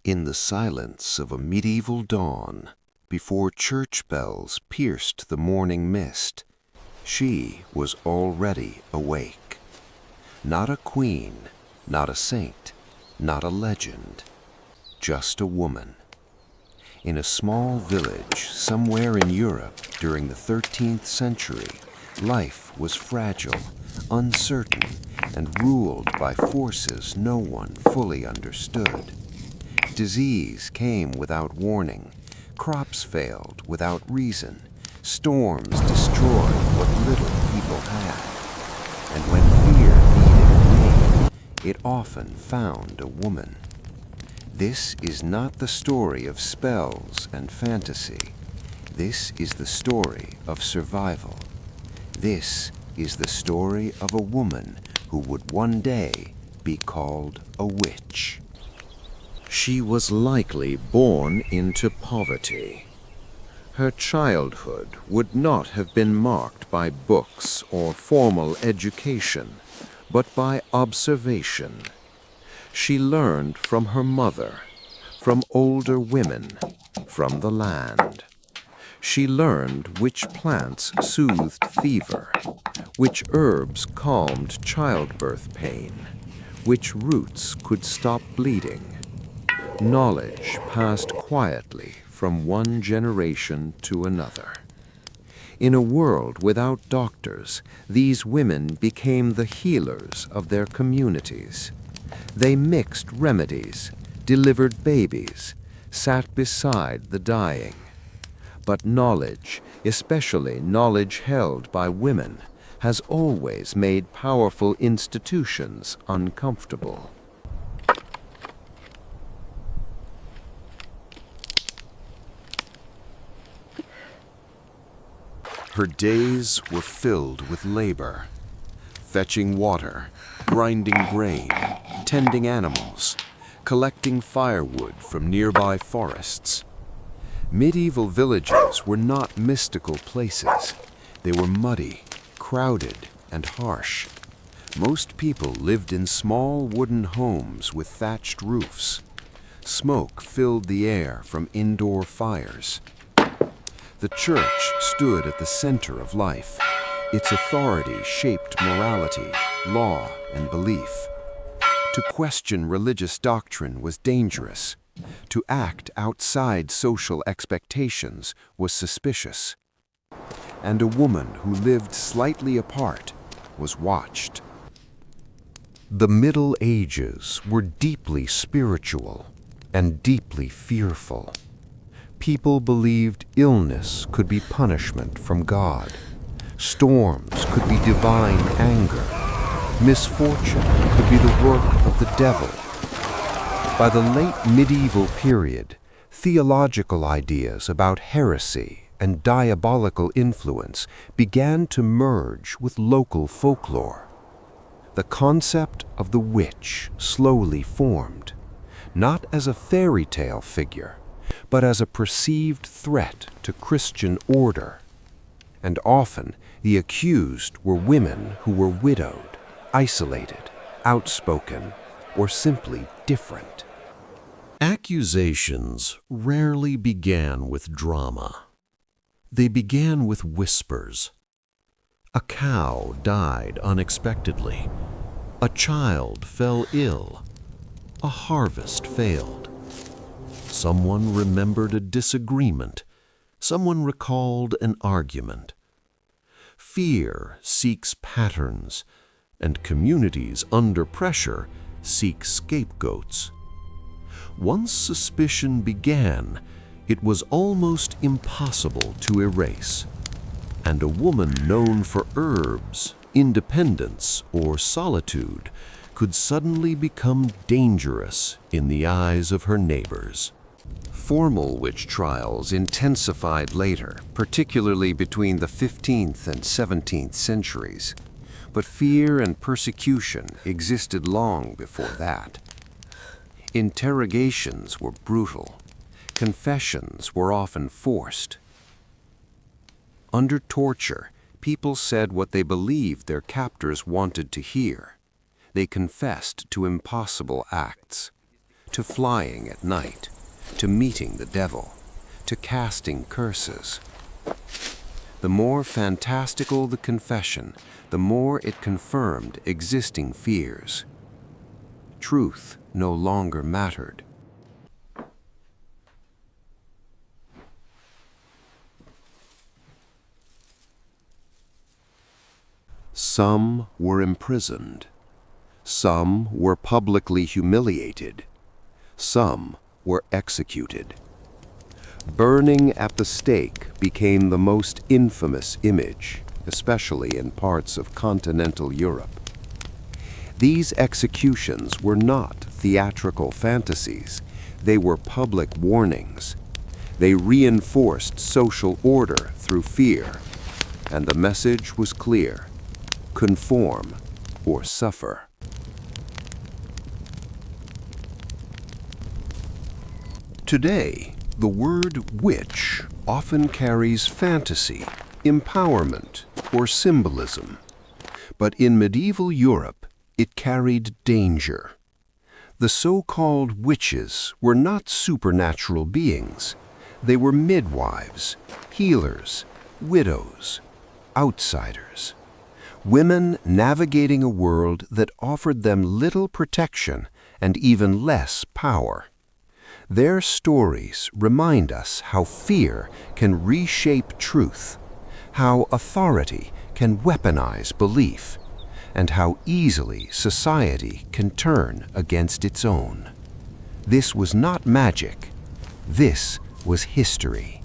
In the silence of a medieval dawn, before church bells pierced the morning mist, she was already awake. Not a queen, not a saint, not a legend, just a woman. In a small village somewhere in Europe during the 13th century, life was fragile, uncertain, and ruled by forces no one fully understood. Disease came without warning, crops failed without reason, storms destroyed what little people had. And when fear needed a name, it often found a woman. This is not the story of spells and fantasy. This is the story of survival. This is the story of a woman who would one day be called a witch. She was likely born into poverty. Her childhood would not have been marked by books or formal education, but by observation. She learned from her mother, from older women, from the land. She learned which plants soothed fever, which herbs calmed childbirth pain, which roots could stop bleeding. Knowledge passed quietly from one generation to another. In a world without doctors, these women became the healers of their communities. They mixed remedies, delivered babies, sat beside the dying. But knowledge, especially knowledge held by women, has always made powerful institutions uncomfortable. Her days were filled with labor, fetching water, grinding grain, tending animals, collecting firewood from nearby forests. Medieval villages were not mystical places. They were muddy, crowded, and harsh. Most people lived in small wooden homes with thatched roofs. Smoke filled the air from indoor fires. The church stood at the center of life. Its authority shaped morality, law, and belief. To question religious doctrine was dangerous. To act outside social expectations was suspicious. And a woman who lived slightly apart was watched. The Middle Ages were deeply spiritual and deeply fearful. People believed illness could be punishment from God. Storms could be divine anger. Misfortune could be the work of the devil. By the late medieval period, theological ideas about heresy and diabolical influence began to merge with local folklore. The concept of the witch slowly formed, not as a fairy tale figure, but as a perceived threat to Christian order. And often the accused were women who were widowed, isolated, outspoken, or simply different. Accusations rarely began with drama. They began with whispers. A cow died unexpectedly. A child fell ill. A harvest failed. Someone remembered a disagreement. Someone recalled an argument. Fear seeks patterns, and communities under pressure seek scapegoats. Once suspicion began, it was almost impossible to erase. And a woman known for herbs, independence, or solitude could suddenly become dangerous in the eyes of her neighbors. Formal witch trials intensified later, particularly between the 15th and 17th centuries. But fear and persecution existed long before that. Interrogations were brutal. Confessions were often forced. Under torture, people said what they believed their captors wanted to hear. They confessed to impossible acts. to flying at night, to meeting the devil, to casting curses. The more fantastical the confession, the more it confirmed existing fears. Truth no longer mattered. Some were imprisoned. Some were publicly humiliated. Some were executed. Burning at the stake became the most infamous image, especially in parts of continental Europe. These executions were not theatrical fantasies. They were public warnings. They reinforced social order through fear, and the message was clear: conform or suffer. Today, the word witch often carries fantasy, empowerment, or symbolism. But in medieval Europe, it carried danger. The so-called witches were not supernatural beings. They were midwives, healers, widows, outsiders. Women navigating a world that offered them little protection and even less power. Their stories remind us how fear can reshape truth, how authority can weaponize belief, and how easily society can turn against its own. This was not magic. This was history.